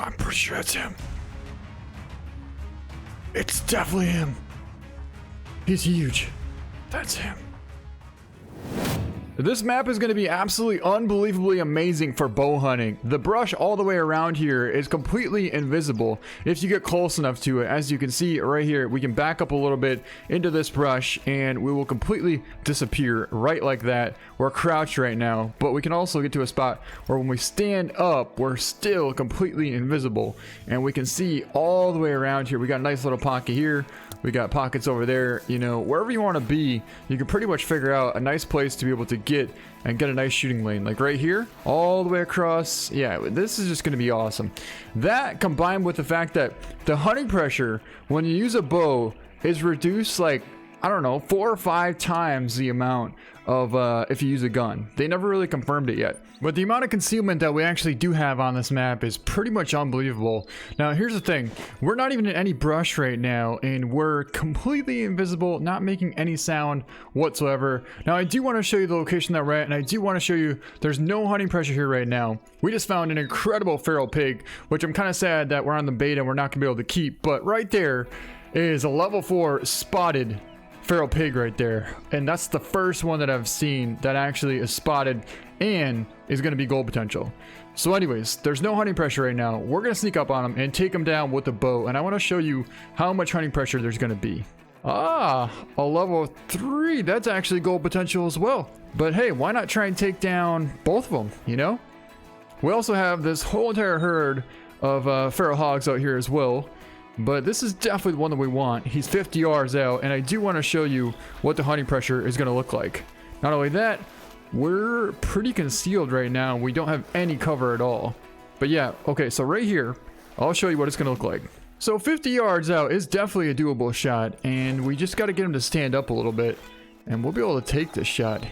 I'm pretty sure that's him. It's definitely him. He's huge. That's him. This map is going to be absolutely unbelievably amazing for bow hunting. The brush all the way around here is completely invisible if you get close enough to it. As you can see right here, we can back up a little bit into this brush and we will completely disappear right like that. We're crouched right now, but we can also get to a spot where when we stand up, we're still completely invisible and we can see all the way around here. We got a nice little pocket here. We got pockets over there. You know, wherever you want to be, you can pretty much figure out a nice place to be able to get a nice shooting lane. Like right here, all the way across. Yeah, this is just going to be awesome. That combined with the fact that the hunting pressure when you use a bow is reduced like, I don't know, 4 or 5 times the amount of if you use a gun. They never really confirmed it yet. But the amount of concealment that we actually do have on this map is pretty much unbelievable. Now, here's the thing. We're not even in any brush right now, and we're completely invisible, not making any sound whatsoever. Now, I do want to show you the location that we're at, and I do want to show you there's no hunting pressure here right now. We just found an incredible feral pig, which I'm kind of sad that we're on the beta and we're not going to be able to keep. But right there is a level 4 spotted feral pig right there, and that's the first one that I've seen that actually is spotted and is going to be gold potential. So anyways, there's no hunting pressure right now. We're going to sneak up on him and take him down with a bow, and I want to show you how much hunting pressure there's going to be. Ah, a level 3. That's actually gold potential as well. But hey, why not try and take down both of them, you know? We also have this whole entire herd of feral hogs out here as well. But this is definitely the one that we want. He's 50 yards out, and I do want to show you what the hunting pressure is going to look like. Not only that, we're pretty concealed right now. We don't have any cover at all. But yeah, okay, so right here, I'll show you what it's going to look like. So 50 yards out is definitely a doable shot, and we just got to get him to stand up a little bit, and we'll be able to take this shot.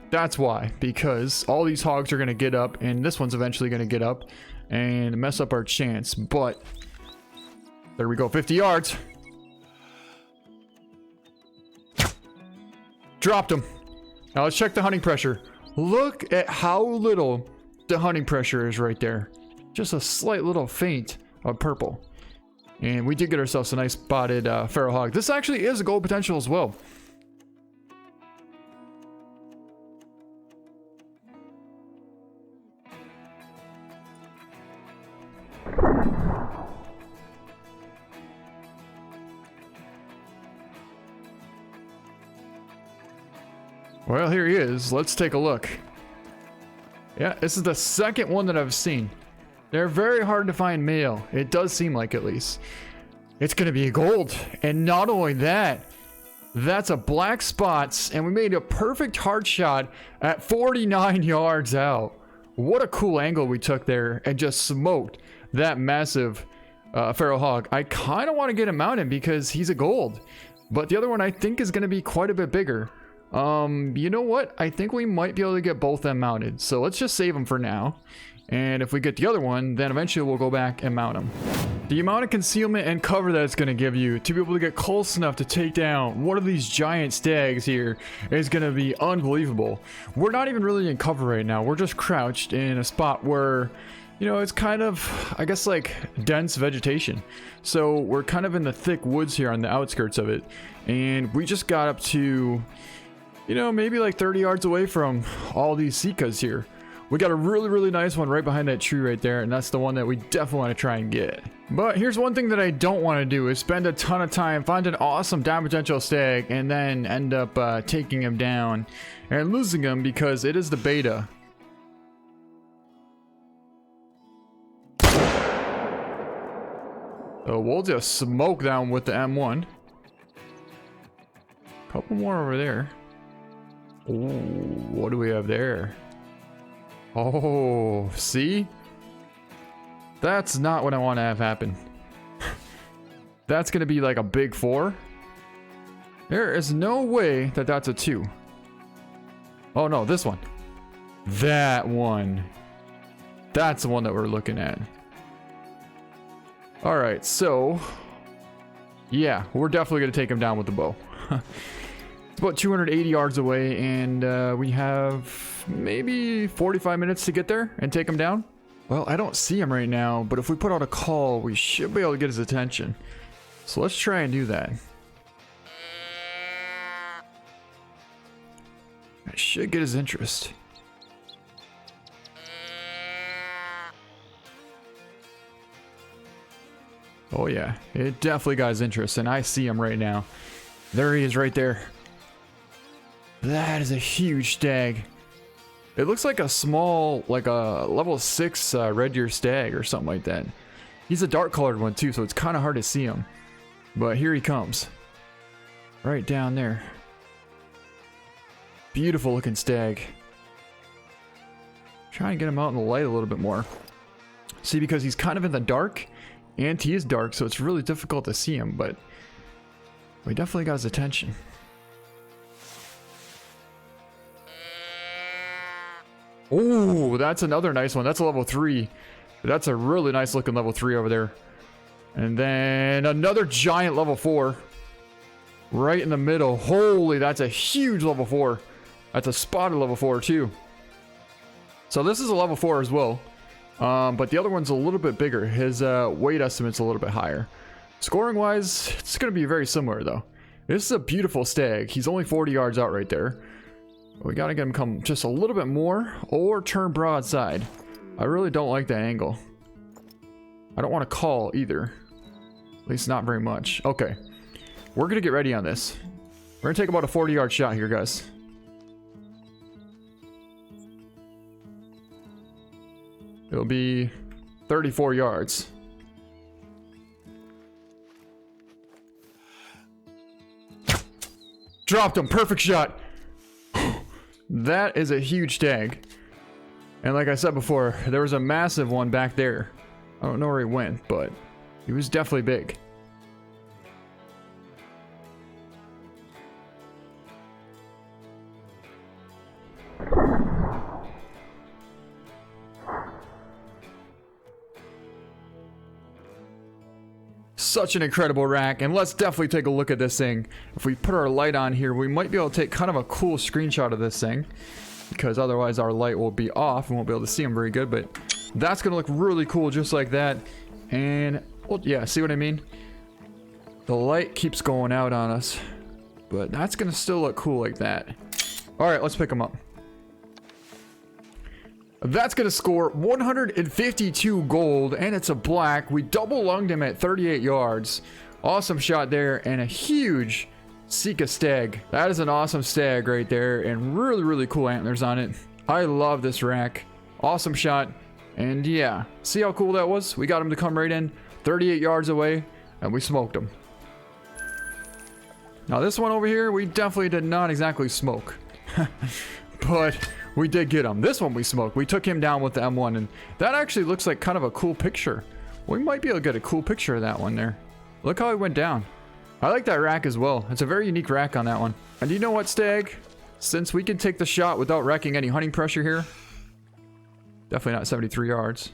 That's why, because all these hogs are going to get up, and this one's eventually going to get up and mess up our chance. But there we go, 50 yards. Dropped him. Now let's check the hunting pressure. Look at how little the hunting pressure is right there. Just a slight little feint of purple. And we did get ourselves a nice spotted feral hog. This actually is a gold potential as well. Well, here he is. Let's take a look. Yeah, this is the second one that I've seen. They're very hard to find male. It does seem like, at least. It's going to be a gold. And not only that, that's a black spots, and we made a perfect hard shot at 49 yards out. What a cool angle we took there and just smoked that massive feral hog. I kind of want to get him mounted because he's a gold. But the other one I think is going to be quite a bit bigger. You know what? I think we might be able to get both them mounted. So let's just save them for now. And if we get the other one, then eventually we'll go back and mount them. The amount of concealment and cover that it's going to give you to be able to get close enough to take down one of these giant stags here is going to be unbelievable. We're not even really in cover right now. We're just crouched in a spot where, you know, it's kind of, I guess, like dense vegetation. So we're kind of in the thick woods here on the outskirts of it. And we just got up to, you know, maybe like 30 yards away from all these cicadas here. We got a really, really nice one right behind that tree right there, and that's the one that we definitely want to try and get. But here's one thing that I don't want to do is spend a ton of time, find an awesome down potential stag, and then end up taking him down and losing him because it is the beta. So we'll just smoke down with the M1. Couple more over there. Oh, what do we have there? Oh, see? That's not what I want to have happen. That's going to be like a big 4. There is no way that that's a 2. Oh no, this one. That one. That's the one that we're looking at. Alright, so yeah, we're definitely going to take him down with the bow. It's about 280 yards away, and we have maybe 45 minutes to get there and take him down. Well, I don't see him right now, but if we put out a call, we should be able to get his attention. So let's try and do that. I should get his interest. Oh yeah, it definitely got his interest, and I see him right now. There he is right there. That is a huge stag. It looks like a small, like a level 6 red deer stag or something like that. He's a dark colored one too, so it's kind of hard to see him. But here he comes. Right down there. Beautiful looking stag. Trying to get him out in the light a little bit more. See, because he's kind of in the dark, and he is dark, so it's really difficult to see him, but we definitely got his attention. Oh, that's another nice one. That's a level 3. That's a really nice looking level 3 over there. And then another giant level 4. Right in the middle. Holy, that's a huge level 4. That's a spotted level 4 too. So this is a level 4 as well. But the other one's a little bit bigger. His weight estimate's a little bit higher. Scoring wise, it's going to be very similar though. This is a beautiful stag. He's only 40 yards out right there. We got to get him come just a little bit more or turn broadside. I really don't like that angle. I don't want to call either. At least not very much. Okay. We're going to get ready on this. We're going to take about a 40-yard shot here, guys. It'll be 34 yards. Dropped him. Perfect shot. That is a huge stag. And like I said before, there was a massive one back there. I don't know where he went, but he was definitely big. Such an incredible rack, and let's definitely take a look at this thing. If we put our light on here, we might be able to take kind of a cool screenshot of this thing, because otherwise our light will be off and won't be able to see them very good. But that's gonna look really cool just like that. And well, yeah, see what I mean? The light keeps going out on us, but that's gonna still look cool like that. All right, let's pick them up. That's going to score 152 gold, and it's a black. We double lunged him at 38 yards. Awesome shot there, and a huge Sika stag. That is an awesome stag right there, and really, really cool antlers on it. I love this rack. Awesome shot, and yeah, see how cool that was? We got him to come right in, 38 yards away, and we smoked him. Now this one over here, we definitely did not exactly smoke. But we did get him. This one we smoked. We took him down with the M1, and that actually looks like kind of a cool picture. We might be able to get a cool picture of that one there. Look how he went down. I like that rack as well. It's a very unique rack on that one. And you know what, Stag? Since we can take the shot without wrecking any hunting pressure here, definitely not 73 yards.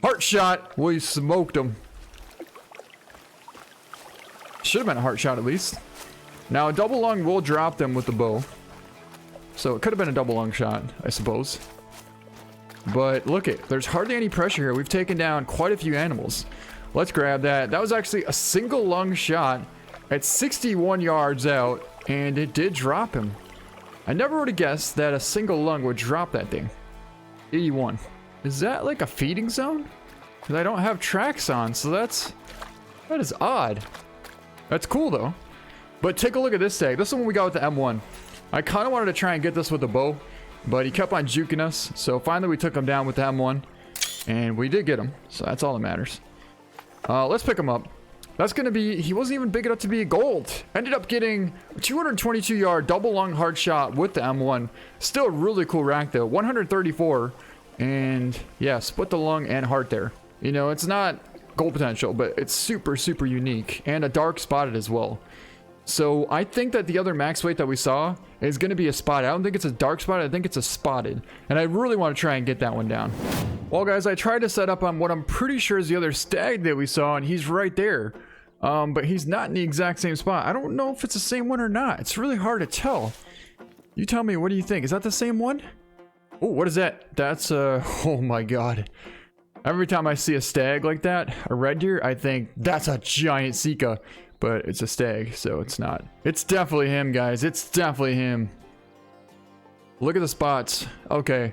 Heart shot. We smoked him. Should have been a heart shot at least. Now a double lung will drop them with the bow. So it could have been a double lung shot, I suppose. But look it, there's hardly any pressure here. We've taken down quite a few animals. Let's grab that. That was actually a single lung shot at 61 yards out, and it did drop him. I never would have guessed that a single lung would drop that thing. 81. Is that like a feeding zone? Because I don't have tracks on, so that is odd. That's cool though. But take a look at this tag. This is the one we got with the M1. I kind of wanted to try and get this with the bow, but he kept on juking us. So finally we took him down with the M1, and we did get him. So that's all that matters. Let's pick him up. That's going to be, he wasn't even big enough to be gold. Ended up getting a 222 yard double lung hard shot with the M1. Still a really cool rack though. 134. And yeah, split the lung and heart there. You know, it's not gold potential, but it's super, super unique. And a dark spotted as well. So I think that the other max weight that we saw is going to be a spotted. I don't think it's a dark spotted. I think it's a spotted. And I really want to try and get that one down. Well, guys, I tried to set up on what I'm pretty sure is the other stag that we saw, and he's right there. But he's not in the exact same spot. I don't know if it's the same one or not. It's really hard to tell. You tell me, what do you think? Is that the same one? Oh, what is that? That's oh my god. Every time I see a stag like that, a red deer, I think that's a giant Sika, but it's a stag, so it's not. It's definitely him, guys. It's definitely him. Look at the spots. Okay.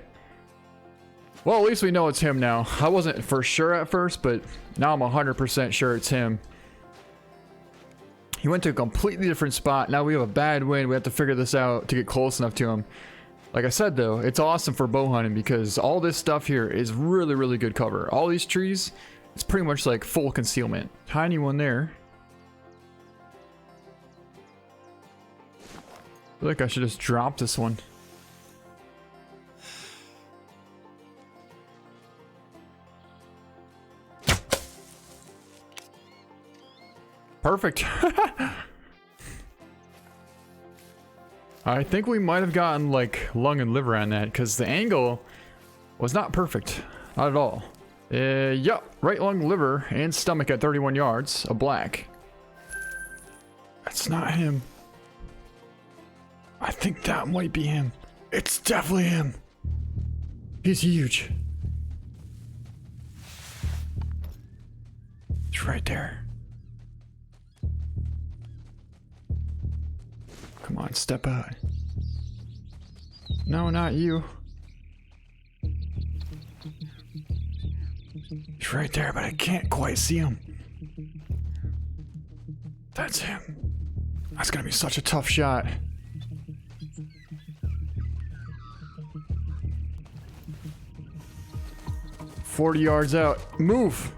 Well, at least we know it's him now. I wasn't for sure at first, but now I'm 100% sure it's him. He went to a completely different spot. Now we have a bad wind. We have to figure this out to get close enough to him. Like I said, though, it's awesome for bow hunting because all this stuff here is really, really good cover. All these trees, it's pretty much like full concealment. Tiny one there. I feel like I should just drop this one. Perfect. I think we might have gotten like lung and liver on that because the angle was not perfect. Not at all. Yep. Right lung, liver, and stomach at 31 yards. A black. That's not him. I think that might be him. It's definitely him. He's huge. It's right there. Come on, step out. No, not you. He's right there, but I can't quite see him. That's him. That's gonna be such a tough shot. "40 yards out. Move!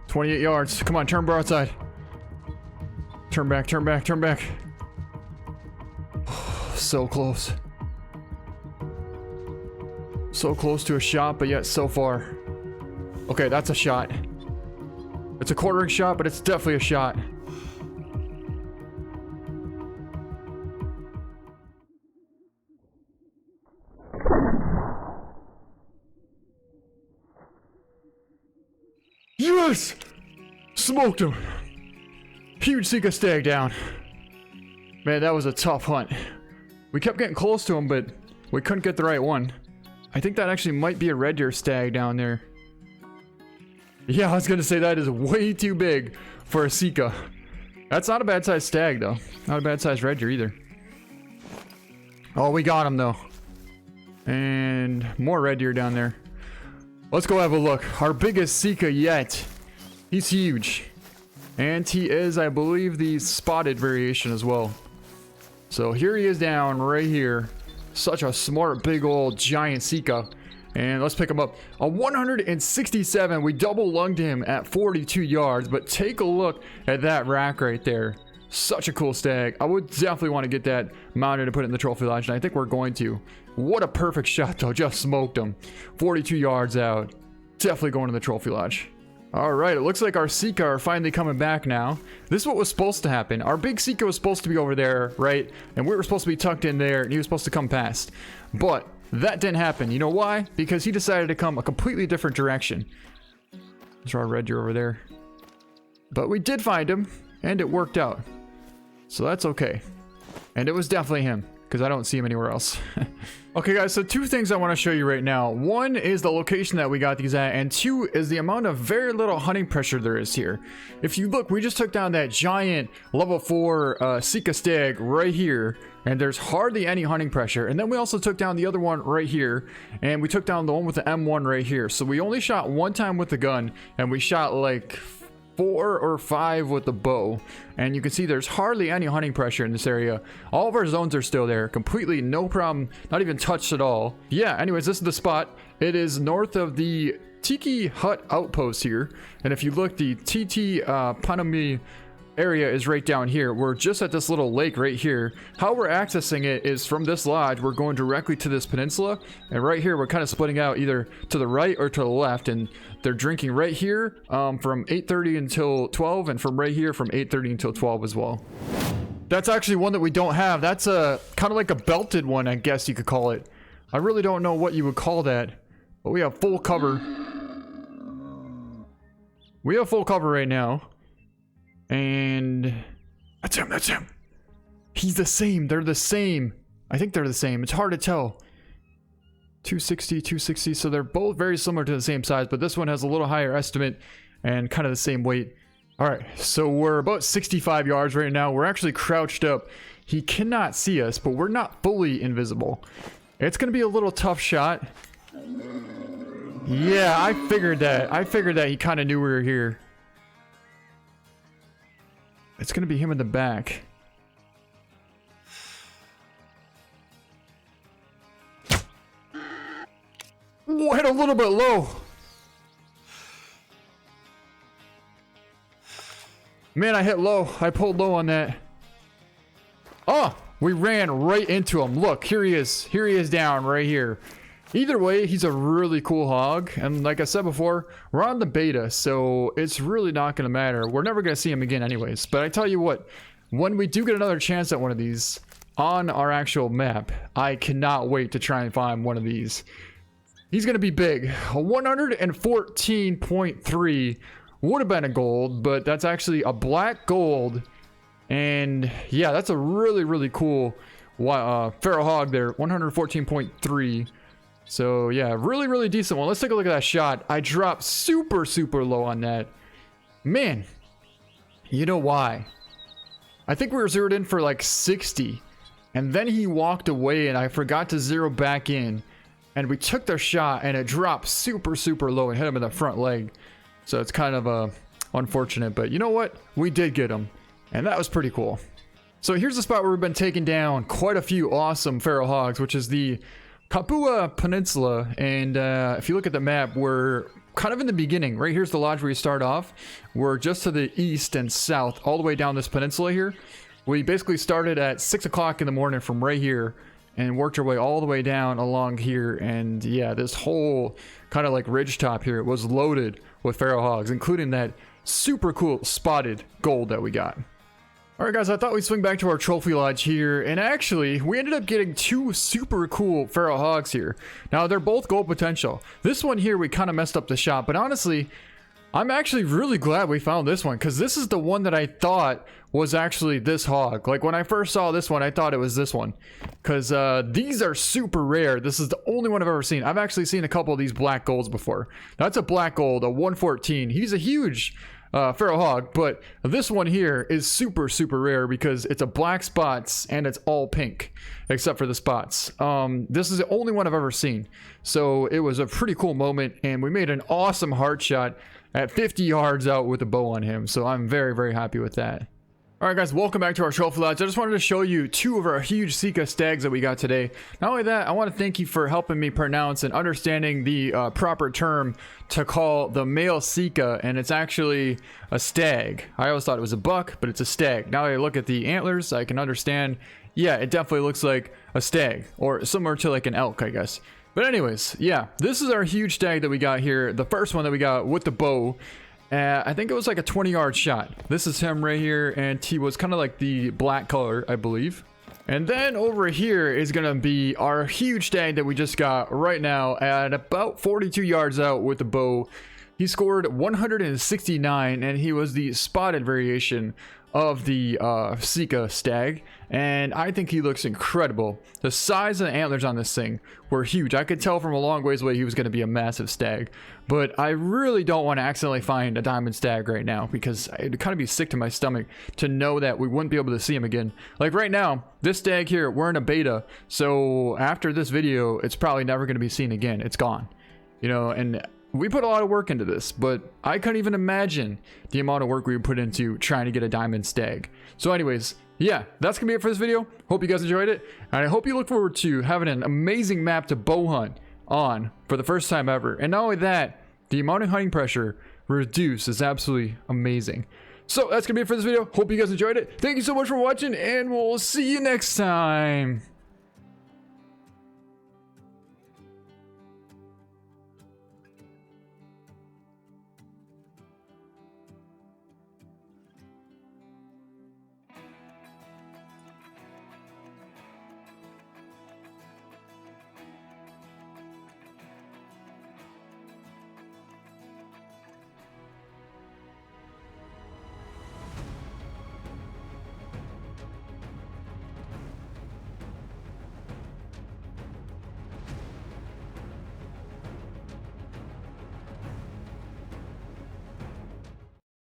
28 yards. Come on, turn broadside. Turn back, turn back, turn back." So close. So close to a shot, but yet so far. Okay, that's a shot. It's a quartering shot, but it's definitely a shot. Yes! Smoked him. Huge Sika stag down. Man, that was a tough hunt. We kept getting close to him, but we couldn't get the right one. I think that actually might be a red deer stag down there. Yeah, I was gonna say that is way too big for a Sika. That's not a bad sized stag though. Not a bad sized red deer either. Oh, we got him though. And more red deer down there. Let's go have a look. Our biggest Sika yet. He's huge. And he is, I believe, the spotted variation as well. So here he is down right here. Such a smart, big old giant Sika. And let's pick him up. A 167. We double lunged him at 42 yards. But take a look at that rack right there. Such a cool stag. I would definitely want to get that mounted and put it in the trophy lodge. And I think we're going to. What a perfect shot though. Just smoked him. 42 yards out. Definitely going to the trophy lodge. Alright, it looks like our Sika are finally coming back now. This is what was supposed to happen. Our big Sika was supposed to be over there, right? And we were supposed to be tucked in there, and he was supposed to come past. But that didn't happen. You know why? Because he decided to come a completely different direction. There's our red deer over there. But we did find him, and it worked out. So that's okay. And it was definitely him, because I don't see him anywhere else. Okay guys, so two things I want to show you right now. One is the location that we got these at, and two is the amount of very little hunting pressure there is here. If you look, we just took down that giant level 4 Sika stag right here, and there's hardly any hunting pressure. And then we also took down the other one right here, and we took down the one with the M1 right here. So we only shot one time with the gun, and we shot like 4 or 5 with the bow, and you can see there's hardly any hunting pressure in this area. All of our zones are still there, completely no problem, not even touched at all. Yeah, anyways, this is the spot. It is north of the Tiki Hut outpost here, and if you look, the TT Panami area is right down here. We're just at this little lake right here. How we're accessing it is from this lodge. We're going directly to this peninsula, and right here we're kind of splitting out either to the right or to the left, and they're drinking right here from 8:30 until 12, and from right here from 8:30 until 12 as well. That's actually one that we don't have. That's a kind of like a belted one, I guess you could call it. I really don't know what you would call that, but we have full cover. We have full cover right now. And that's him, that's him. He's the same. They're the same. I think they're the same. It's hard to tell. 260, 260. So they're both very similar to the same size, but this one has a little higher estimate and kind of the same weight. All right, so we're about 65 yards right now. We're actually crouched up. He cannot see us, but we're not fully invisible. It's going to be a little tough shot. Yeah, I figured that. I figured that he kind of knew we were here. It's going to be him in the back. Went a little bit low. Man, I hit low. I pulled low on that. Oh, we ran right into him. Look, here he is. Here he is down right here. Either way, he's a really cool hog. And like I said before, we're on the beta, so it's really not going to matter. We're never going to see him again anyways. But I tell you what, when we do get another chance at one of these on our actual map, I cannot wait to try and find one of these. He's going to be big. A 114.3 would have been a gold, but that's actually a black gold. And yeah, that's a really, really cool feral hog there. 114.3. So yeah, really, really decent one. Let's take a look at that shot. I dropped super, super low on that. Man, you know why? I think we were zeroed in for like 60. And then he walked away and I forgot to zero back in. And we took the shot and it dropped super, super low and hit him in the front leg. So it's kind of unfortunate. But you know what? We did get him. And that was pretty cool. So here's the spot where we've been taking down quite a few awesome feral hogs, which is the Kapua Peninsula. And if you look at the map, we're kind of in the beginning. Right here's the lodge where you start off. We're just to the east and south, all the way down this peninsula here. We basically started at 6 o'clock in the morning from right here and worked our way all the way down along here. And yeah, this whole kind of like ridge top here was loaded with feral hogs, including that super cool spotted gold that we got. All right, guys, I thought we'd swing back to our trophy lodge here, and actually, we ended up getting two super cool feral hogs here. Now, they're both gold potential. This one here, we kind of messed up the shot, but honestly, I'm actually really glad we found this one, because this is the one that I thought was actually this hog. Like, when I first saw this one, I thought it was this one, because these are super rare. This is the only one I've ever seen. I've actually seen a couple of these black golds before. That's a black gold, a 114. He's a huge feral hog, but this one here is super, super rare because it's a black spots and it's all pink except for the spots. This is the only one I've ever seen, so it was a pretty cool moment, and we made an awesome heart shot at 50 yards out with a bow on him, so I'm very, very happy with that. Alright guys, welcome back to our trophy lodge. I just wanted to show you two of our huge Sika stags that we got today. Not only that, I want to thank you for helping me pronounce and understanding the proper term to call the male Sika, and it's actually a stag. I always thought it was a buck, but it's a stag. Now that I look at the antlers, I can understand, yeah, it definitely looks like a stag, or similar to like an elk, I guess. But anyways, yeah, this is our huge stag that we got here, the first one that we got with the bow. I think it was like a 20-yard shot. This is him right here, and he was kind of like the black color, I believe. And then over here is gonna be our huge stag that we just got right now at about 42 yards out with the bow. He scored 169, and he was the spotted variation of the Sika stag, and I think he looks incredible. The size of the antlers on this thing were huge. I could tell from a long ways away he was going to be a massive stag, but I really don't want to accidentally find a diamond stag right now, because it'd kind of be sick to my stomach to know that we wouldn't be able to see him again. Like right now, this stag here, we're in a beta, so after this video, it's probably never going to be seen again. It's gone, you know. And we put a lot of work into this, but I couldn't even imagine the amount of work we would put into trying to get a diamond stag. So anyways, yeah, that's gonna be it for this video. Hope you guys enjoyed it, and I hope you look forward to having an amazing map to bow hunt on for the first time ever. And not only that, the amount of hunting pressure reduced is absolutely amazing. So that's gonna be it for this video. Hope you guys enjoyed it. Thank you so much for watching, and we'll see you next time.